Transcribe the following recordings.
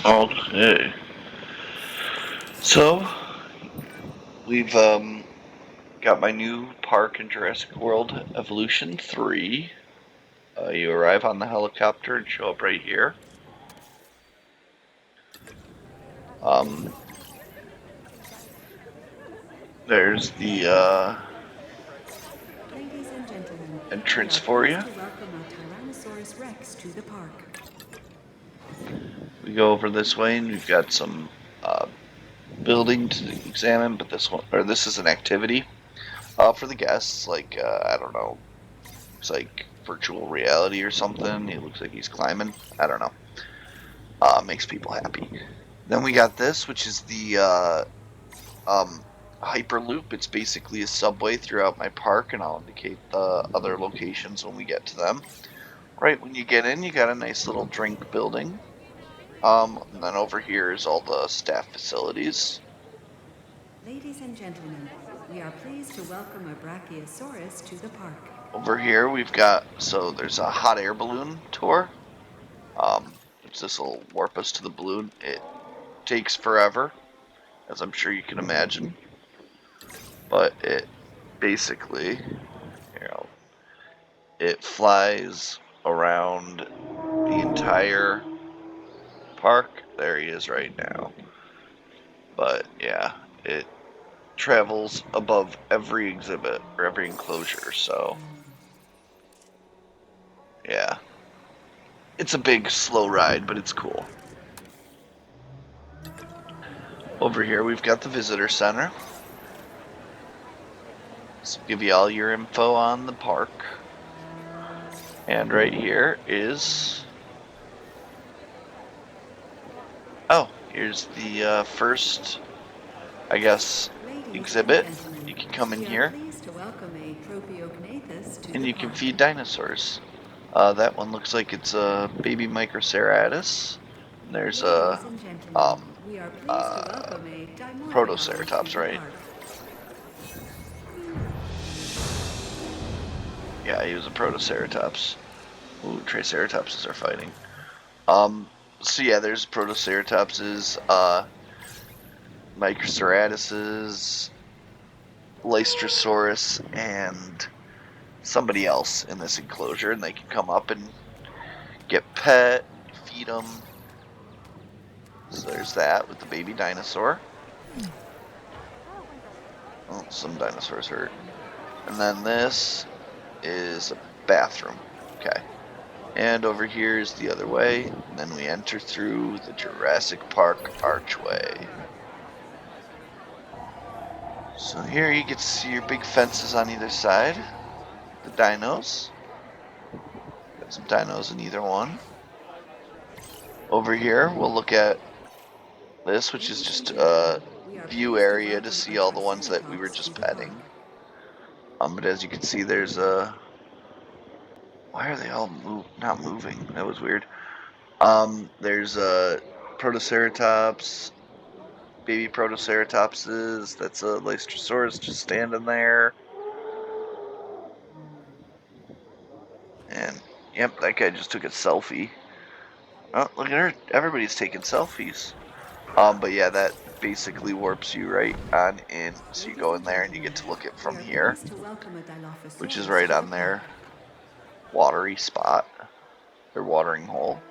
Okay. So, we've got my new park in Jurassic World Evolution 3. You arrive on the helicopter and show up right here. Um, there's the Ladies and gentlemen, we entrance are for you. pleased to welcome a Tyrannosaurus Rex to the park. We go over this way, and we've got some uh, building to examine. But this is an activity for the guests. Like I don't know, it's like virtual reality or something. It looks like he's climbing. I don't know. Makes people happy. Then we got this, which is the um, Hyperloop. It's basically a subway throughout my park, and I'll indicate the other locations when we get to them. Right when you get in, you got a nice little drink building. And then over here is all the staff facilities. Ladies and gentlemen, we are pleased to welcome a Brachiosaurus to the park. Over here we've got, so there's a hot air balloon tour. Which this will warp us to the balloon. It takes forever, as I'm sure you can imagine, but it basically, you know, it flies around the entire park. There he is right now. But yeah, it travels above every exhibit or every enclosure, so yeah. It's a big, slow ride, but it's cool. Over here, we've got the visitor center. This will give you all your info on the park. And right here is. Oh, here's the first, I guess, Ladies and exhibit. gentlemen, You can come in we are here pleased to welcome a Tropiognathus to and the you can park. feed dinosaurs. That one looks like it's a baby Microceratus. And there's Ladies a and gentlemen, um, we are pleased to uh, welcome a Dimorphodon to Protoceratops, the right? park. Yeah, he was a Protoceratops. Ooh, Triceratopses are fighting. Um, so yeah, there's Protoceratopses, Microceratuses, Lystrosaurus, and somebody else in this enclosure, and they can come up and get pet, feed them. So there's that with the baby dinosaur. Oh, some dinosaurs hurt. And then this is a bathroom. Okay. And over here is the other way. And then we enter through the Jurassic Park archway. So here you get to see your big fences on either side. The dinos. Got some dinos in either one. Over here, we'll look at this, which is Ladies and just gentlemen, a we are view pleased to area to welcome see a all the ones that we were Triceratops to just the park. petting. But as you can see, there's a. Why are they all not moving? That was weird. There's a Protoceratops, baby Protoceratopses. That's a Lystrosaurus just standing there. And yep, that guy just took a selfie. Oh, look at her! Everybody's taking selfies. But yeah, that basically warps you right on in. So you Ladies go in and there and you gentlemen, get to look at we from are here, pleased to welcome a which is Dilophosaurus right to the on park. their watery spot, their watering hole.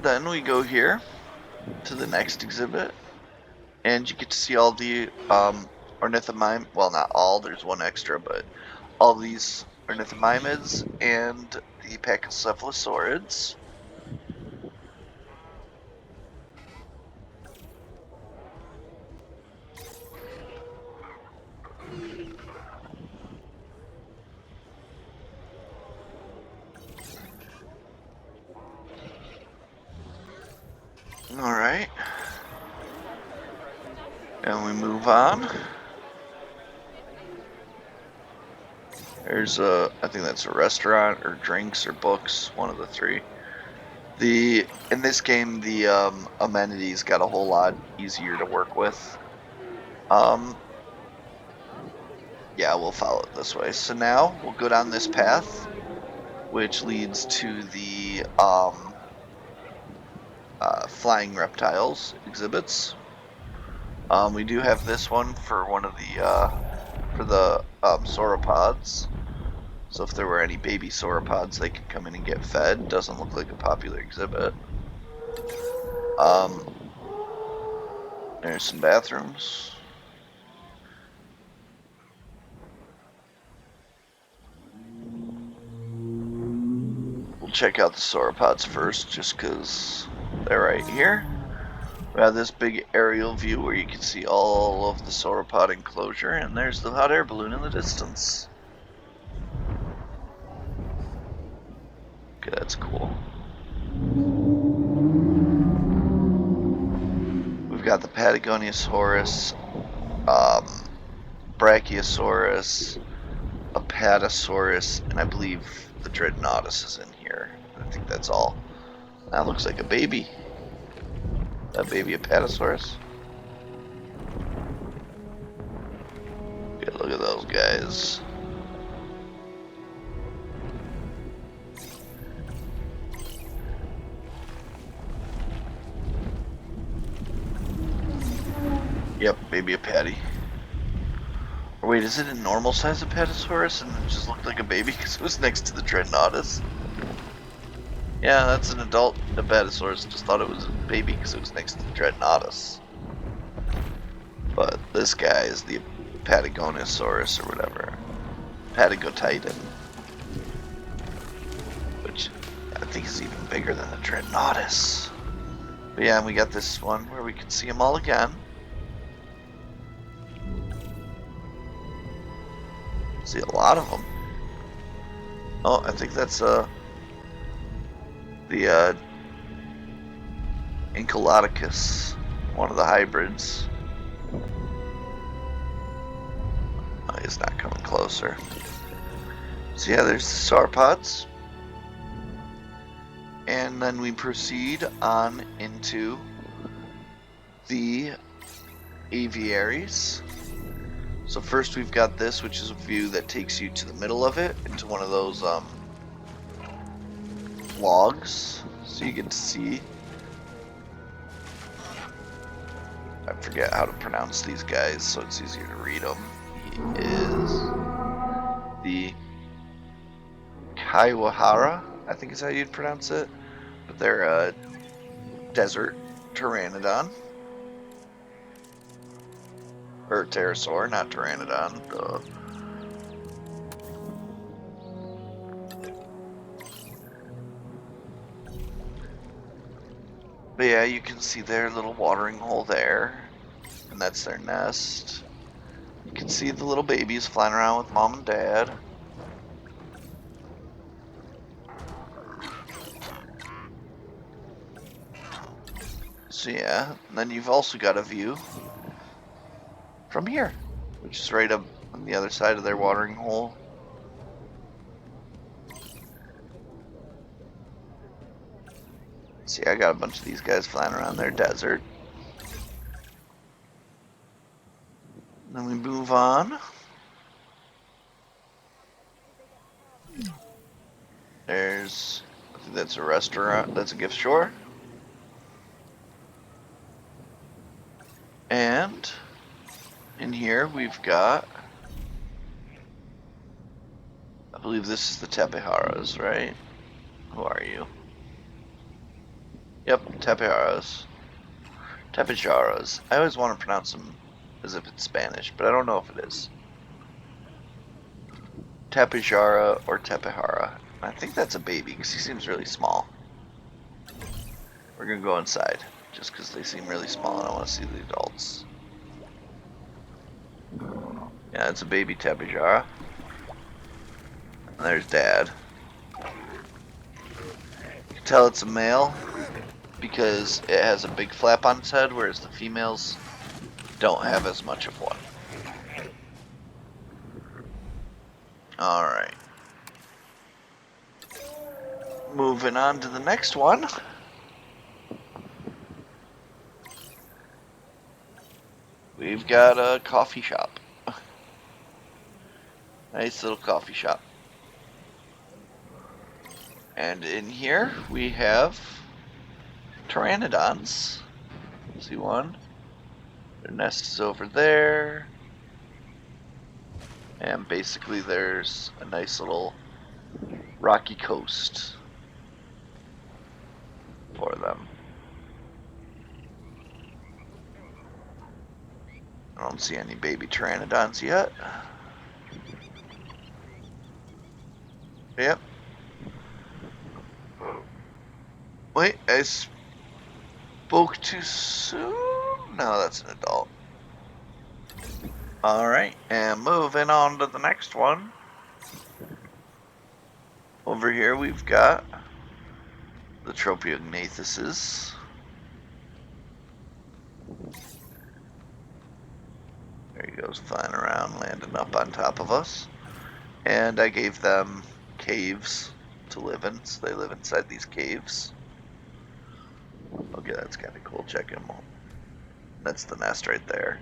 Then we go here to the next exhibit, and you get to see all the ornithomime. Well, not all. There's one extra, but all these ornithomimids and the pachycephalosaurids. All right, and we move on. There's a, I think that's a restaurant or drinks or books, one of the three. The in this game, the amenities got a whole lot easier to work with. Um, yeah, we'll follow it this way. So now we'll go down this path, which leads to the flying reptiles exhibits. We do have this one for one of the sauropods. So if there were any baby sauropods, they could come in and get fed. Doesn't look like a popular exhibit. There's some bathrooms. We'll check out the sauropods first, just because they're right here. We have this big aerial view where you can see all of the sauropod enclosure, and there's the hot air balloon in the distance. Okay, that's cool. We've got the Patagoniosaurus, Brachiosaurus, Apatosaurus, and I believe the Dreadnoughtus is in here. I think that's all. That looks like a baby. That baby Apatosaurus. Okay, look at those guys. Yep, baby a patty. Or wait, is it a normal size Apatosaurus and it just looked like a baby because it was next to the Dreadnoughtus? Yeah, that's an adult Apatosaurus. Just thought it was a baby because it was next to the Dreadnoughtus. But this guy is the Patagoniosaurus or whatever. Patagotitan. Which I think is even bigger than the Dreadnoughtus. But yeah, and we got this one where we can see them all again. See a lot of them. Oh, I think that's the Encolodicus, one of the hybrids. Oh, he's not coming closer. So yeah, there's the sauropods. And then we proceed on into the aviaries. So first we've got this, which is a view that takes you to the middle of it, into one of those logs. So you get to see, I forget how to pronounce these guys, so it's easier to read them. He is the Kaiwahara, I think is how you'd pronounce it. But they're a desert pteranodon. Or pterosaur, not pteranodon. Duh. But yeah, you can see their little watering hole there. And that's their nest. You can see the little babies flying around with mom and dad. So yeah, and then you've also got a view from here, which is right up on the other side of their watering hole. See, I got a bunch of these guys flying around their desert. And then we move on. There's, I think that's a restaurant, that's a gift store. And in here we've got, I believe this is the Tapiharas, right? Who are you? Yep, Tapiharas. Tapijaras. I always want to pronounce them as if it's Spanish, but I don't know if it is. Tapijara or Tapihara. I think that's a baby because he seems really small. We're gonna go inside just because they seem really small and I want to see the adults. Yeah, it's a baby Tapijara. And there's Dad. You can tell it's a male because it has a big flap on its head, whereas the females don't have as much of one. Alright. Moving on to the next one. We've got a coffee shop. Nice little coffee shop. And in here we have pteranodons. See one? Their nest is over there. And basically there's a nice little rocky coast for them. I don't see any baby pteranodons yet. Yep. Wait, I spoke too soon? No, that's an adult. Alright, and moving on to the next one. Over here we've got the Tropeognathuses. There he goes, flying around, landing up on top of us. And I gave them caves to live in, so they live inside these caves. Okay, that's kind of cool. Check him out. That's the nest right there.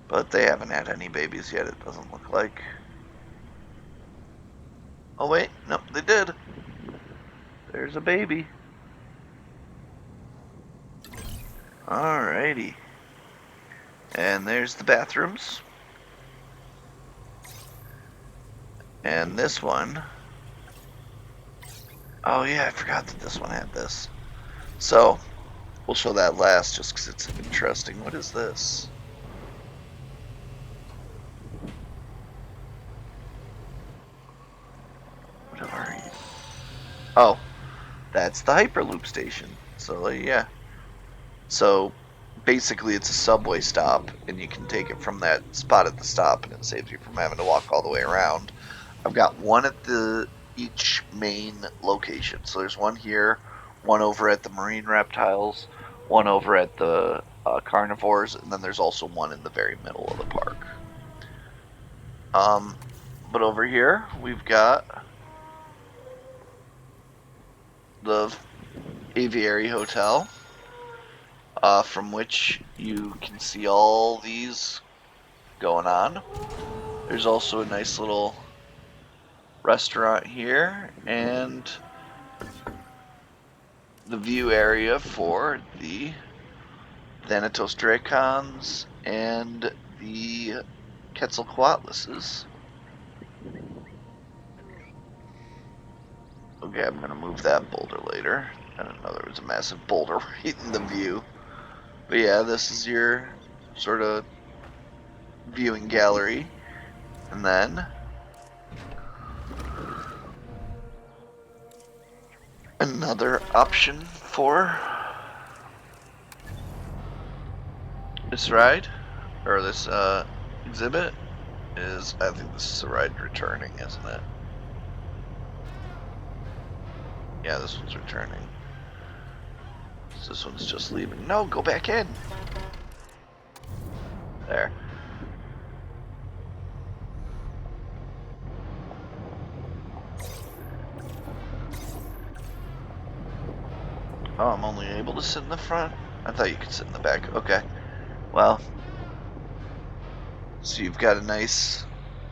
But they haven't had any babies yet, it doesn't look like. Oh wait, nope, they did. There's a baby. Alrighty. And there's the bathrooms. And this one. Oh yeah, I forgot that this one had this. So, we'll show that last just because it's interesting. What is this? What are you? Oh, that's the Hyperloop station. So yeah. So basically it's a subway stop and you can take it from that spot at the stop and it saves you from having to walk all the way around. I've got one at each main location. So there's one here, one over at the marine reptiles, one over at the carnivores, and then there's also one in the very middle of the park. But over here we've got the aviary hotel, from which you can see all these going on. There's also a nice little restaurant here and the view area for the Thanatos Dracons and the Quetzalcoatluses. Okay, I'm gonna move that boulder later. I didn't know there was a massive boulder right in the view. But yeah, this is your sort of viewing gallery. And then another option for this ride, or this exhibit, is, I think this is the ride returning, isn't it? Yeah, this one's returning. So this one's just leaving. No, go back in! There. Oh, I'm only able to sit in the front? I thought you could sit in the back. Okay. Well, so you've got a nice...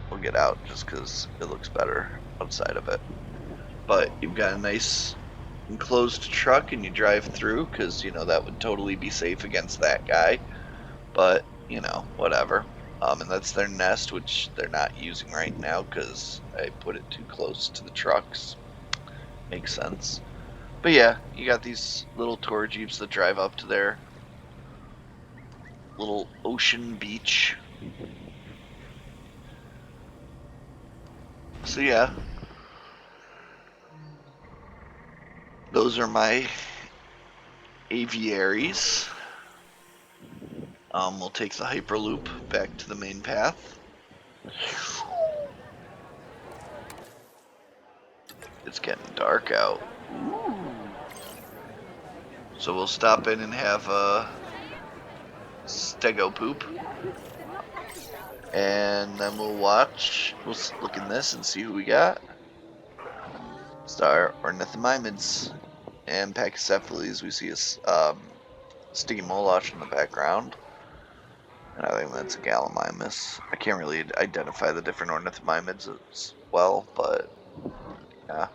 We'll get out just because it looks better outside of it. But you've got a nice enclosed truck and you drive through because, you know, that would totally be safe against that guy. But, you know, whatever. And that's their nest, which they're not using right now because I put it too close to the trucks. Makes sense. But yeah, you got these little tour jeeps that drive up to their little ocean beach. So yeah, those are my aviaries. We'll take the Hyperloop back to the main path. It's getting dark out. Ooh. So we'll stop in and have a stego poop. And then we'll look in this and see who we got. Star ornithomimids and pachycephales. We see a sticky moloch in the background. And I think that's a gallimimus. I can't really identify the different ornithomimids as well, but yeah.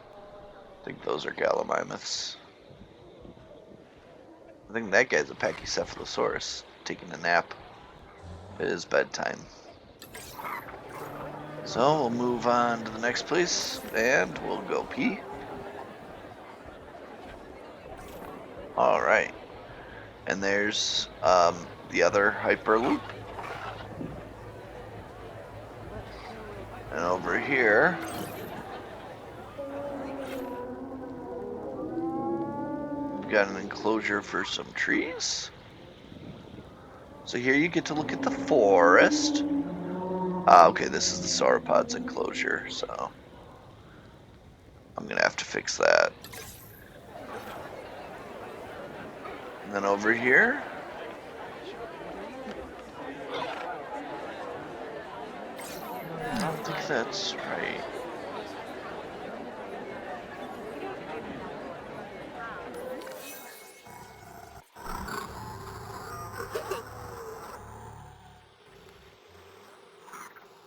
think those are gallimimus. I think that guy's a Pachycephalosaurus taking a nap. It is bedtime. So we'll move on to the next place and we'll go pee. Alright. And there's the other Hyperloop. And over here, we've got an enclosure for some trees. So here you get to look at the forest. Okay, this is the sauropods enclosure, so I'm gonna have to fix that. And then over here, I don't think that's right.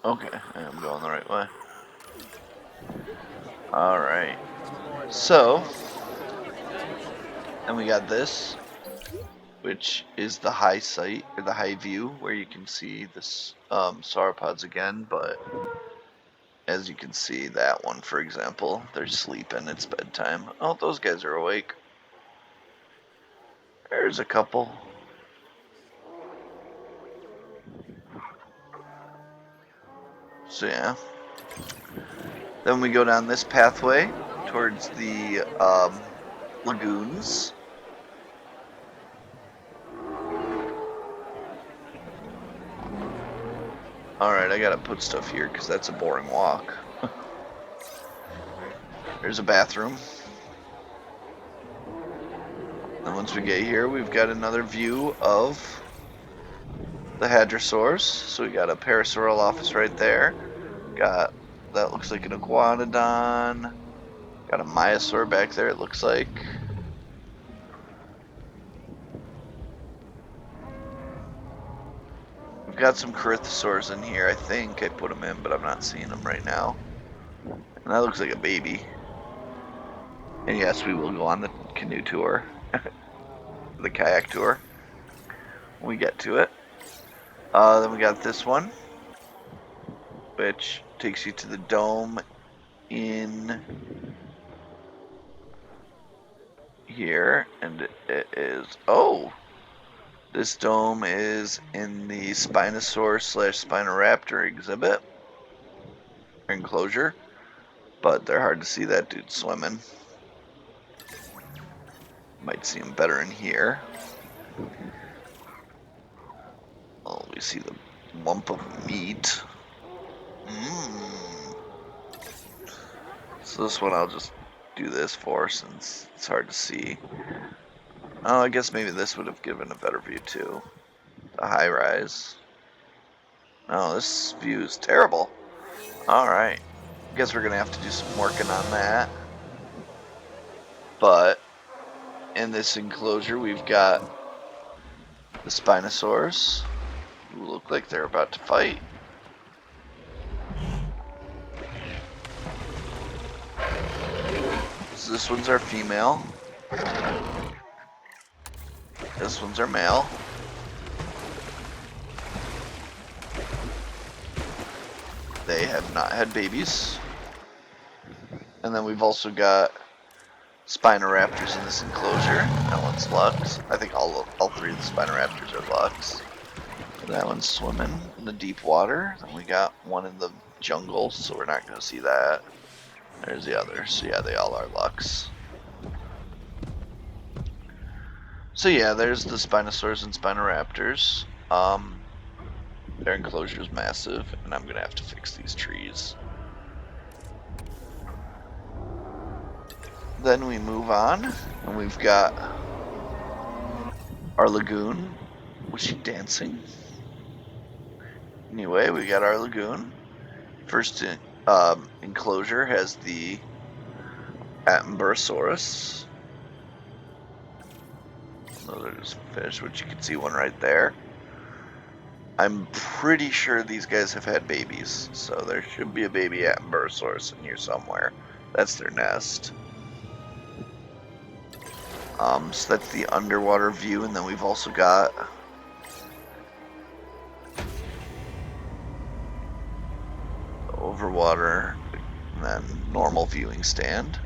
Okay, I'm going the right way. Alright. So, and we got this, which is the high sight, or the high view, where you can see this sauropods again, but as you can see, that one, for example, they're sleeping, it's bedtime. Oh, those guys are awake. There's a couple. So yeah. Then we go down this pathway towards the lagoons. Alright, I gotta put stuff here because that's a boring walk. There's a bathroom. And once we get here, we've got another view of the hadrosaurs. So we got a parasaurol office right there. Got, that looks like an iguanodon. Got a myosaur back there, it looks like. We've got some corythosaurs in here, I think. I put them in, but I'm not seeing them right now. And that looks like a baby. And yes, we will go on the canoe tour. The kayak tour. When we get to it. Then we got this one, which takes you to the dome in here. And it is... Oh! This dome is in the Spinosaurus / Spinoraptor exhibit. Enclosure. But they're hard to see that dude swimming. Might see him better in here. Oh, we see the lump of meat. Mmm. So this one I'll just do this for since it's hard to see. Oh, I guess maybe this would have given a better view too. The high rise. Oh, this view is terrible. Alright. Guess we're gonna have to do some working on that. But in this enclosure we've got the Spinosaurs, who look like they're about to fight. So this one's our female. This one's our male. They have not had babies. And then we've also got Spinoraptors in this enclosure. That one's Lux. I think all three of the Spinoraptors are Lux. That one's swimming in the deep water. Then we got one in the jungle, so we're not going to see that. There's the other. So yeah, they all are Lux. So yeah, there's the Spinosaurs and Spinoraptors. Their enclosure is massive, and I'm going to have to fix these trees. Then we move on, and we've got our lagoon. Was she dancing? Anyway, we got our lagoon. First enclosure has the Attenborosaurus. Those are just fish, which you can see one right there. I'm pretty sure these guys have had babies, so there should be a baby Attenborosaurus in here somewhere. That's their nest. So that's the underwater view, and then we've also got the overwater, and then normal viewing stand.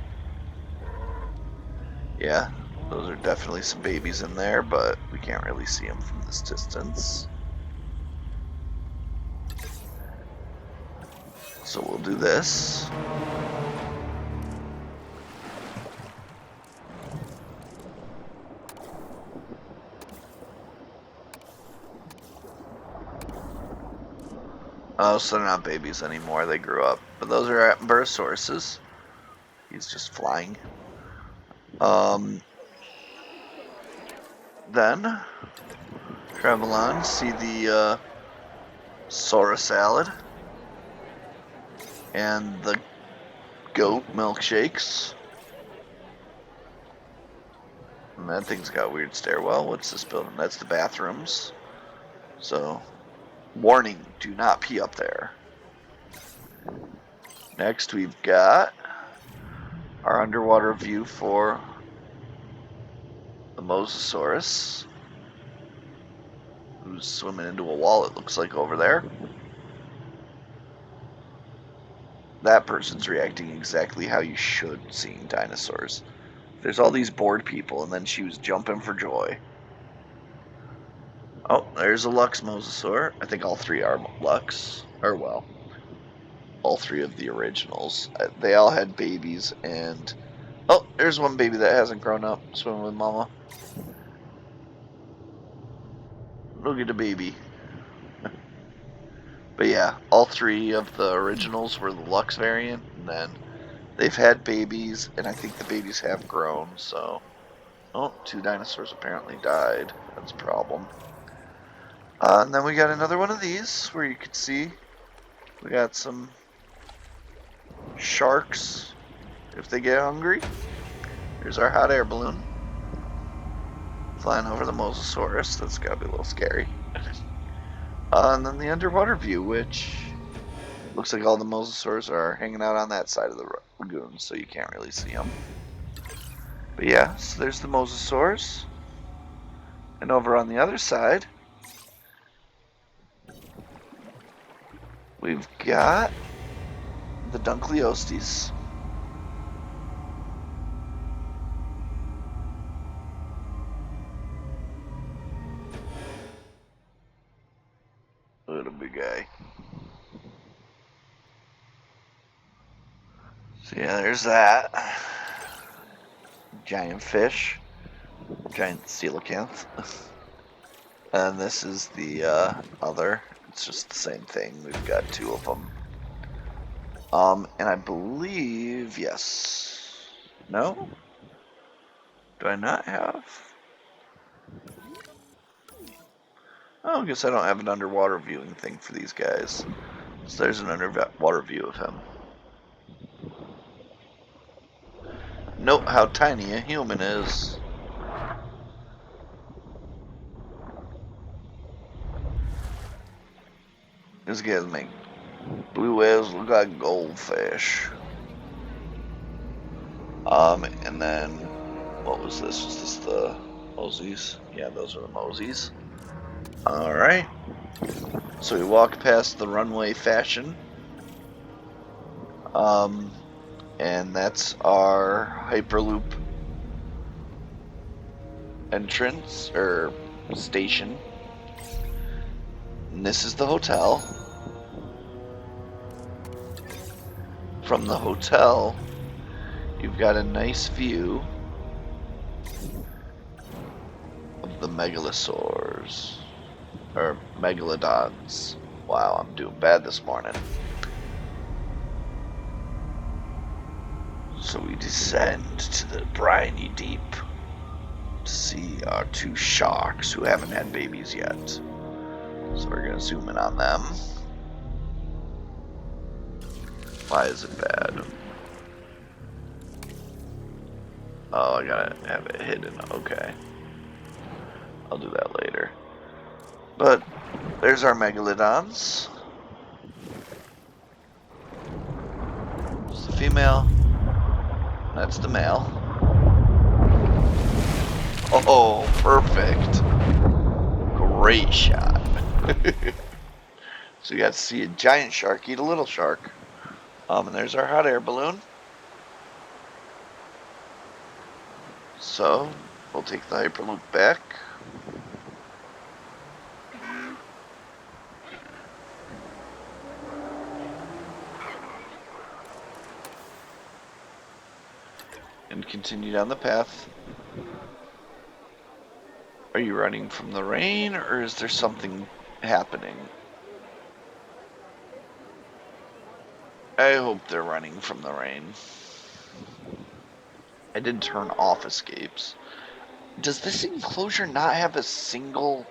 Yeah, those are definitely some babies in there, but we can't really see them from this distance. So we'll do this. Oh, so they're not babies anymore. They grew up. But those are Attenborough. He's just flying. Then travel on, see the Sora salad and the goat milkshakes. And that thing's got a weird stairwell. What's this building? That's the bathrooms. So, warning, do not pee up there. Next, we've got our underwater view for the Mosasaurus, who's swimming into a wall, it looks like, over there. That person's reacting exactly how you should seeing dinosaurs. There's all these bored people, and then she was jumping for joy. Oh, there's a Lux Mosasaur. I think all three are Lux. Or, well, all three of the originals. They all had babies, and... Oh, there's one baby that hasn't grown up, swimming with Mama. Look at the baby. But yeah, all three of the originals were the Lux variant, and then they've had babies, and I think the babies have grown, so... Oh, 2 dinosaurs apparently died. That's a problem. And then we got another one of these, where you can see we got some sharks if they get hungry. Here's our hot air balloon flying over the Mosasaurus. That's gotta be a little scary. And then the underwater view, which looks like all the Mosasaurs are hanging out on that side of the lagoon, so you can't really see them. But yeah, so there's the Mosasaurs. And over on the other side, we've got the Dunkleostes. Look at the big guy. So yeah, there's that. Giant fish. Giant coelacanth. And this is the other. It's just the same thing. We've got 2 of them. And I believe, yes. No? Do I not have? Oh, I guess I don't have an underwater viewing thing for these guys. So there's an underwater view of him. Note how tiny a human is. These guys make blue whales look like goldfish. And then, what was this? Was this the Mosies? Yeah, those are the Mosies. Alright. So we walk past the runway fashion. And that's our Hyperloop entrance, or station. And this is the hotel. From the hotel, you've got a nice view of the megalosaurs, or megalodons. Wow, I'm doing bad this morning. So we descend to the briny deep to see our 2 sharks who haven't had babies yet. So we're gonna zoom in on them. Why is it bad? Oh, I gotta have it hidden. Okay. I'll do that later. But there's our megalodons. It's the female. That's the male. Oh, perfect. Great shot. So you got to see a giant shark eat a little shark. And there's our hot air balloon. So we'll take the Hyperloop back. And continue down the path. Are you running from the rain, or is there something happening? I hope they're running from the rain. I did turn off escapes. Does this enclosure not have a single...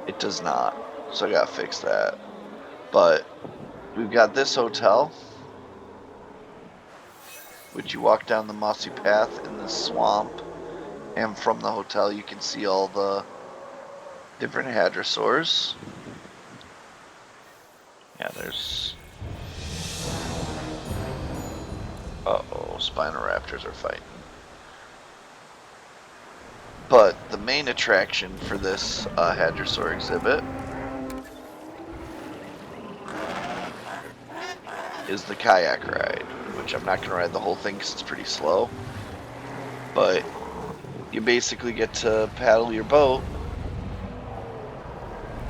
It does not. So I gotta fix that. But we've got this hotel, which you walk down the mossy path in this swamp, and from the hotel you can see all the different hadrosaurs. Yeah, there's... Uh-oh, Spinoraptors are fighting. But the main attraction for this hadrosaur exhibit is the kayak ride, which I'm not going to ride the whole thing because it's pretty slow. But you basically get to paddle your boat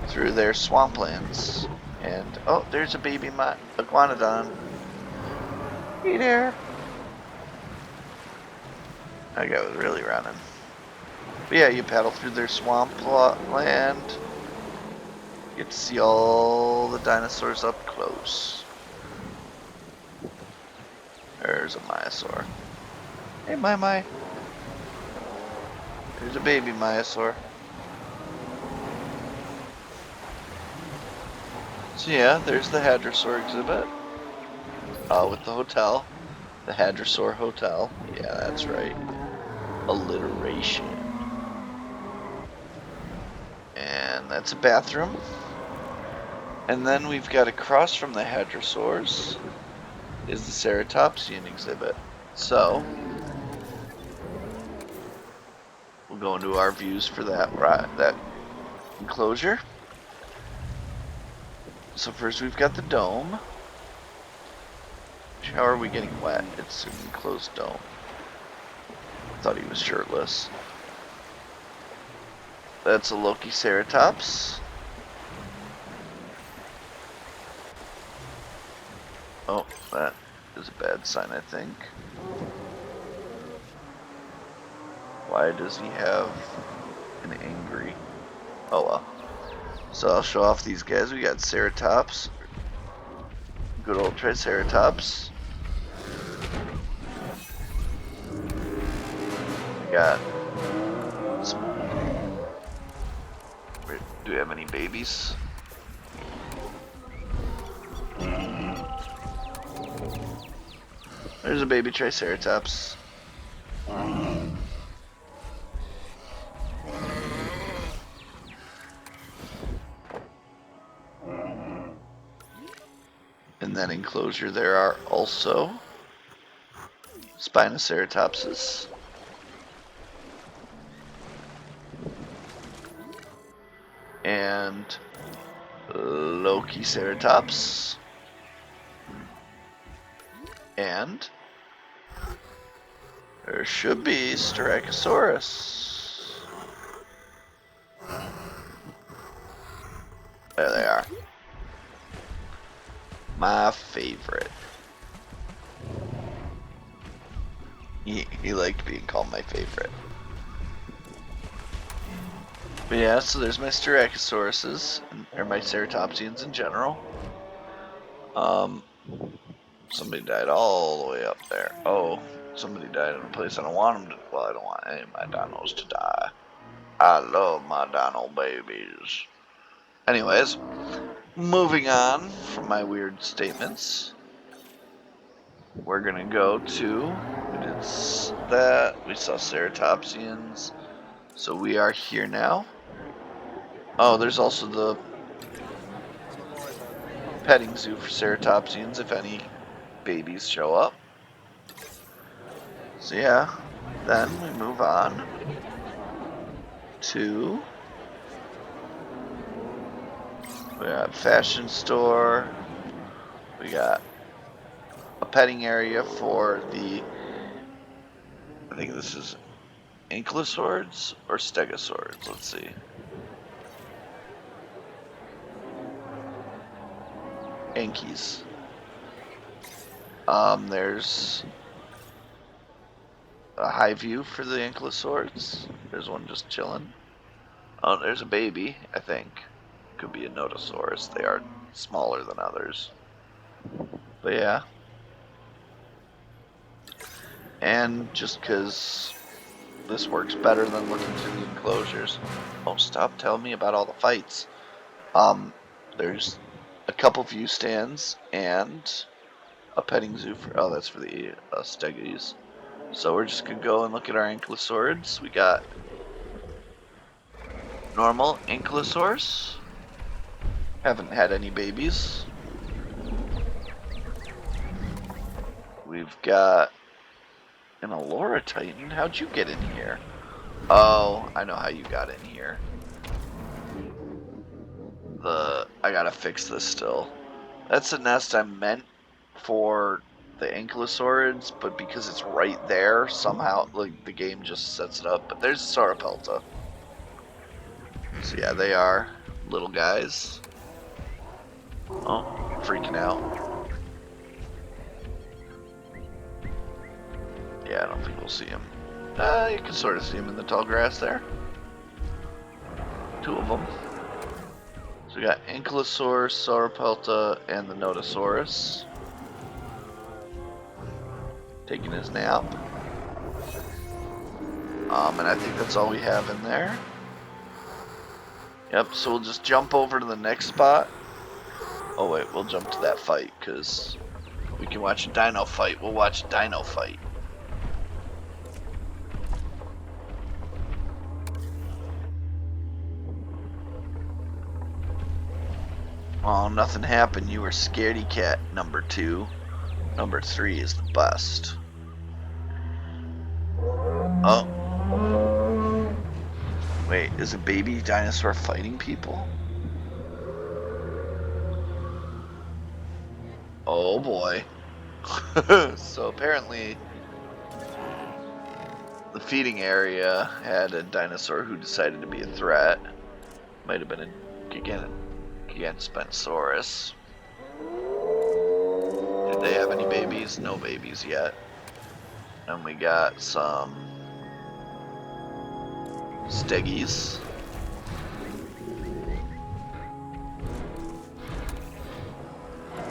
through their swamplands. And, oh, there's a baby iguanodon. Hey there. That guy was really running. But yeah, you paddle through their swampland. You get to see all the dinosaurs up close. There's a Myosaur. Hey, my. There's a baby Myosaur. So yeah, there's the Hadrosaur exhibit. With the hotel. The Hadrosaur Hotel. Yeah, that's right. Alliteration. And that's a bathroom. And then we've got across from the Hadrosaurs is the Ceratopsian exhibit. So we'll go into our views for that enclosure. So first we've got the dome. How are we getting wet? It's an enclosed dome. I thought he was shirtless. That's a Lokiceratops. Oh, that is a bad sign, I think. Why does he have an angry... Oh well. So I'll show off these guys. We got Ceratops. Good old Triceratops. We got some... Do we have any babies? There's a baby Triceratops. In that enclosure there are also Spinoceratopses. And Lokiceratops. And there should be Styracosaurus. There they are. My favorite. He liked being called my favorite. But yeah, so there's my Styracosauruses, or my Ceratopsians in general. Somebody died all the way up there. Oh, somebody died in a place I don't want them to. Well, I don't want any of my dinos to die. I love my dino babies. Anyways, moving on from my weird statements, we're gonna go to, it's that, we saw Ceratopsians, so we are here now. Oh, there's also the petting zoo for Ceratopsians if any babies show up. So yeah, Then we move on to, we got fashion store. We got a petting area for the, I think this is ankylosaurs or stegosaurs. Let's see. Ankies. There's a high view for the ankylosaurs. There's one just chilling. Oh, there's a baby, I think. Could be a notosaurus. They are smaller than others. But yeah. And just because this works better than looking through the enclosures. Oh, stop telling me about all the fights. There's a couple view stands and a petting zoo for, oh, that's for the stegies. So we're just gonna go and look at our ankylosaurids. We got normal ankylosaurs. Haven't had any babies. We've got an Allura Titan. How'd you get in here? Oh, I know how you got in here. I gotta fix this still. That's the nest I meant for the ankylosaurids, but because it's right there, somehow like the game just sets it up. But there's a Sauropelta. So yeah, they are little guys. Oh, freaking out. Yeah, I don't think we'll see him. You can sort of see him in the tall grass there. Two of them. So we got Ankylosaurus, Sauropelta, and the Notosaurus. Taking his nap. And I think that's all we have in there. Yep, so we'll just jump over to the next spot. Oh wait, we'll jump to that fight, because we can watch a dino fight. We'll watch a dino fight. Oh, nothing happened. You were scaredy cat number 2. Number 3 is the best. Oh. Wait, is a baby dinosaur fighting people? Oh boy. So apparently the feeding area had a dinosaur who decided to be a threat. Might have been a Gigantospinosaurus. Did they have any babies? No babies yet. And we got some stegies.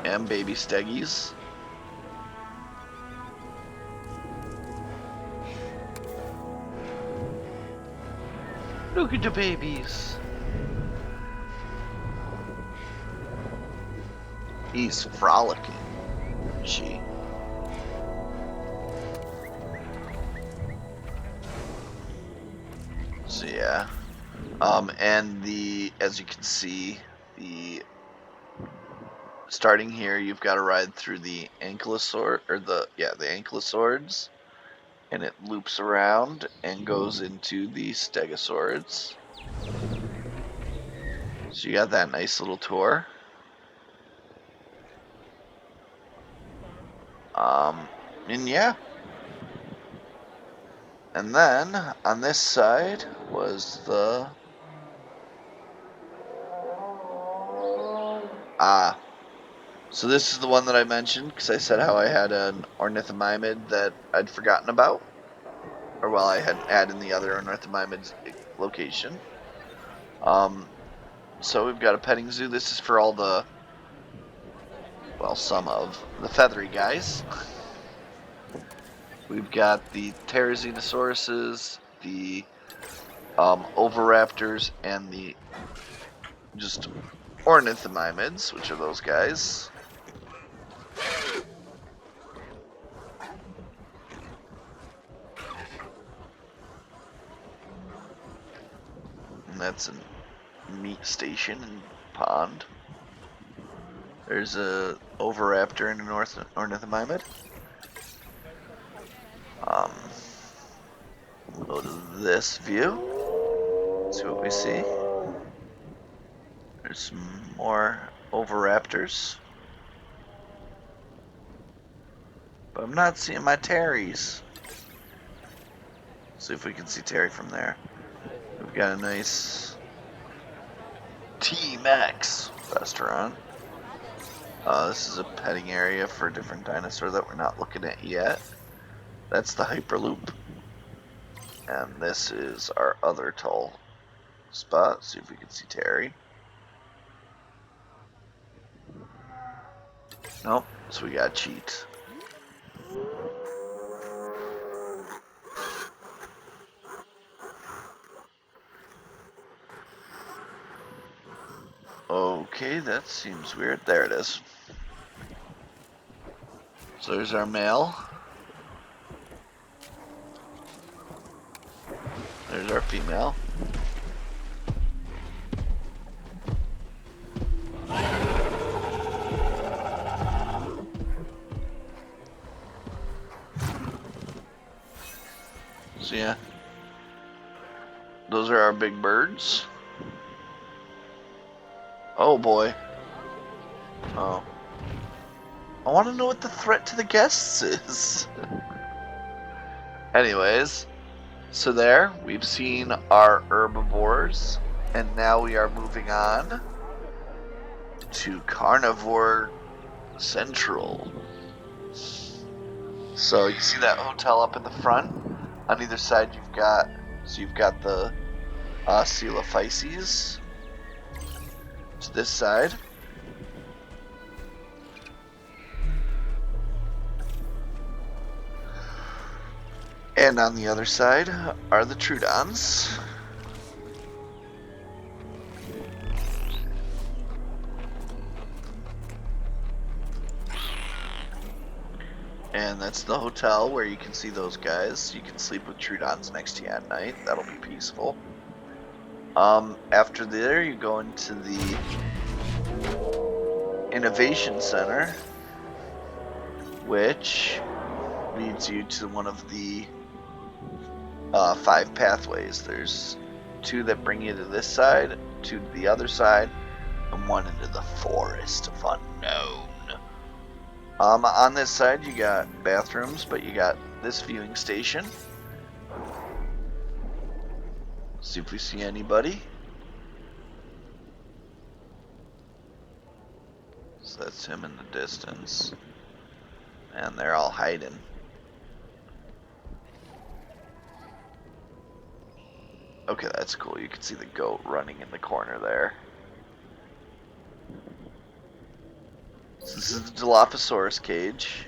And baby stegies. Look at the babies. He's frolicking. She. So yeah. And as you can see, starting here, you've got to ride through the ankylosaur, or the ankylosaurids, and it loops around and goes into the stegosaurids. So you got that nice little tour. And yeah. And then on this side was the so this is the one that I mentioned because I said how I had an ornithomimid that I'd forgotten about, or well, I had added the other ornithomimid's location. So we've got a petting zoo. This is for all the, well, some of the feathery guys. We've got the Pterozenosauruses, the oviraptors, and the just ornithomimids, which are those guys. And that's a meat station and pond. There's a oviraptor and an ornithomimid. Go to this view. See what we see. There's some more oviraptors. But I'm not seeing my Terrys. See if we can see Terry from there. We've got a nice T-Max restaurant. This is a petting area for a different dinosaur that we're not looking at yet. That's the Hyperloop. And this is our other tall spot. See if we can see Terry. Nope, so we got cheat. Okay, that seems weird. There it is. So there's our male. There's our female. So yeah, those are our big birds. Oh boy. Oh. I want to know what the threat to the guests is. Anyways, so there, we've seen our herbivores, and now we are moving on to Carnivore Central. So you see that hotel up in the front? On either side you've got the Coelophyses to this side. And on the other side are the Troodons. And that's the hotel where you can see those guys. You can sleep with Troodons next to you at night. That'll be peaceful. After there, you go into the Innovation Center, which leads you to one of the 5 pathways. There's 2 that bring you to this side, 2 to the other side, and 1 into the Forest of Unknown. On this side you got bathrooms, but you got this viewing station. See if we see anybody. So that's him in the distance. And they're all hiding. Okay, that's cool. You can see the goat running in the corner there. So this is the Dilophosaurus cage.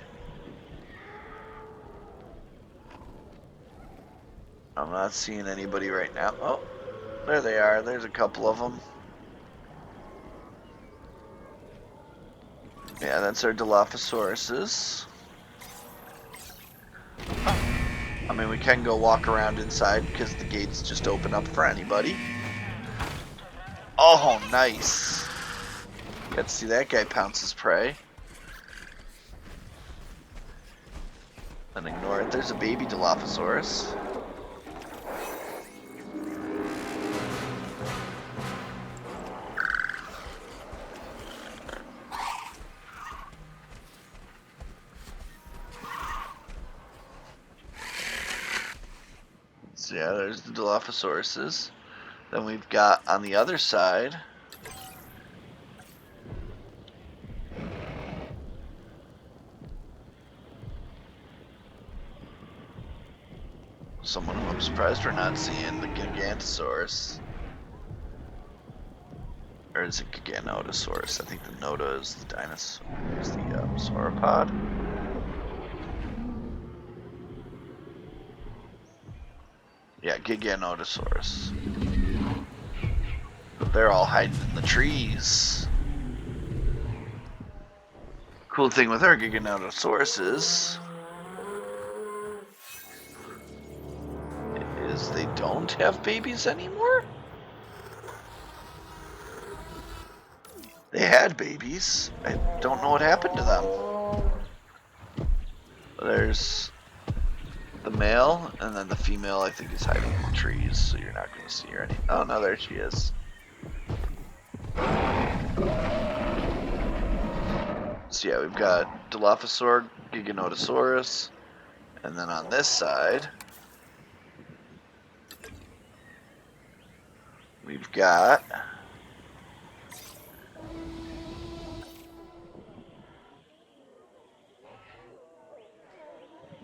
I'm not seeing anybody right now. Oh, there they are. There's a couple of them. Yeah, that's our Dilophosauruses. I mean, we can go walk around inside because the gates just open up for anybody. Oh, nice. Got to see that guy pounce his prey. Then ignore it. There's a baby Dilophosaurus. So yeah, there's the Dilophosauruses. Then we've got on the other side someone who I'm surprised we're not seeing, the Gigantosaurus. Or is it Giganotosaurus? I think the Noda is the dinosaur, is the sauropod. Yeah, Giganotosaurus. But they're all hiding in the trees. Cool thing with our Giganotosaurus is they don't have babies anymore? They had babies. I don't know what happened to them. There's the male, and then the female I think is hiding in the trees, so you're not going to see her any. Oh no, there she is. So yeah, we've got Dilophosaur, Giganotosaurus, and then on this side we've got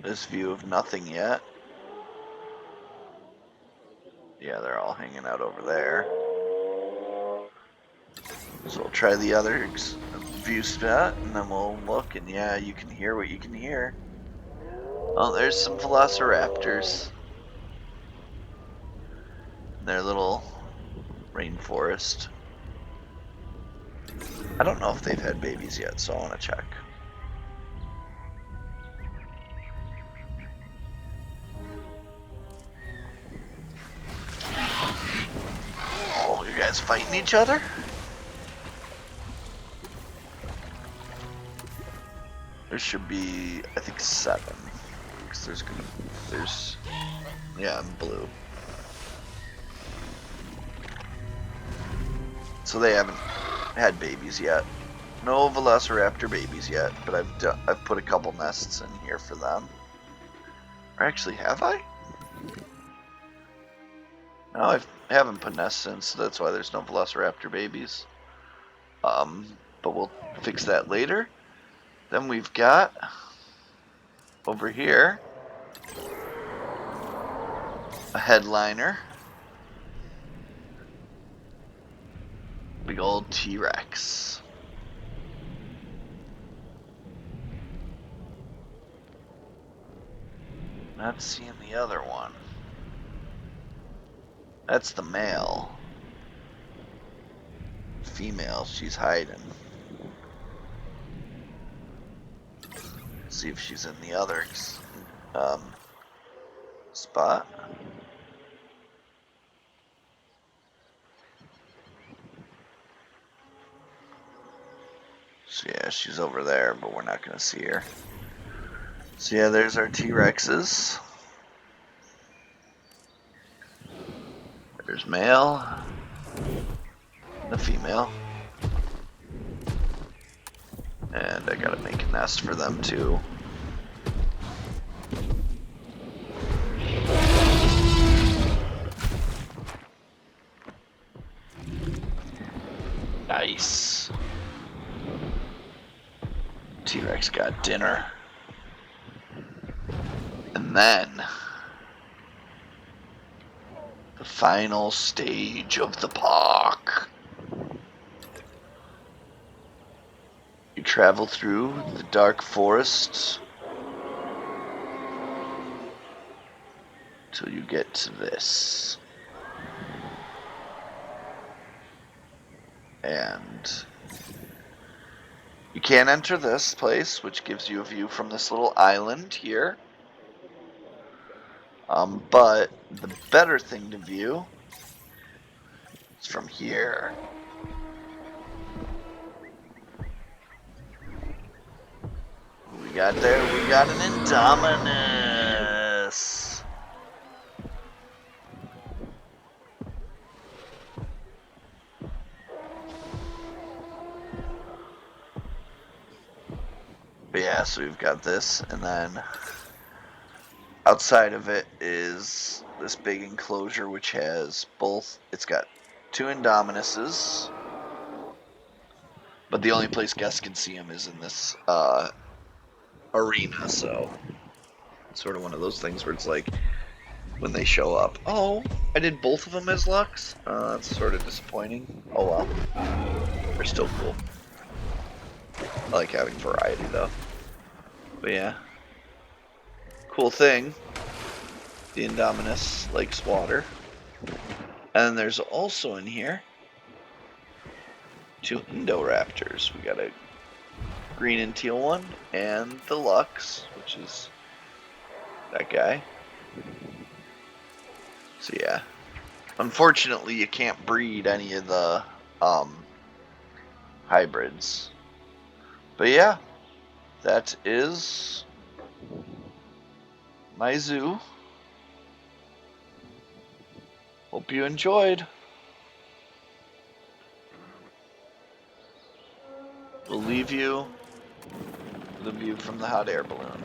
this view of nothing yet. Yeah, they're all hanging out over there. So we'll try the other view spot, and then we'll look, and yeah, you can hear what you can hear. Oh, there's some velociraptors. Their little rainforest. I don't know if they've had babies yet, so I want to check. Oh, you guys fighting each other? There should be, I think, 7. Because there's, yeah, I'm blue. So they haven't had babies yet. No velociraptor babies yet, but I've put a couple nests in here for them. Or actually, have I? No, I haven't put nests in, so that's why there's no velociraptor babies. But we'll fix that later. Then we've got over here a headliner. Big old T-Rex. Not seeing the other one. That's the male. Female, she's hiding. See if she's in the other spot. So yeah, she's over there, but we're not going to see her. So yeah, there's our T-Rexes. There's male, the female. And I gotta make a nest for them too. Nice. T-Rex got dinner. And then the final stage of the park. You travel through the dark forests till you get to this. And you can't enter this place, which gives you a view from this little island here. But the better thing to view is from here. What we got there? We got an Indominus. But yeah, so we've got this, and then outside of it is this big enclosure which has both. It's got 2 Indominuses, but the only place guests can see them is in this arena. So it's sort of one of those things where it's like when they show up, oh, I did both of them as Lux. That's sort of disappointing. Oh well, they're still cool. I like having variety though. But yeah, cool thing. The Indominus likes water. And then there's also in here 2 Indoraptors. We got a green and teal one, and the Lux, which is that guy. So yeah, unfortunately you can't breed any of the hybrids. But yeah, that is my zoo. Hope you enjoyed. We'll leave you with a view from the hot air balloon.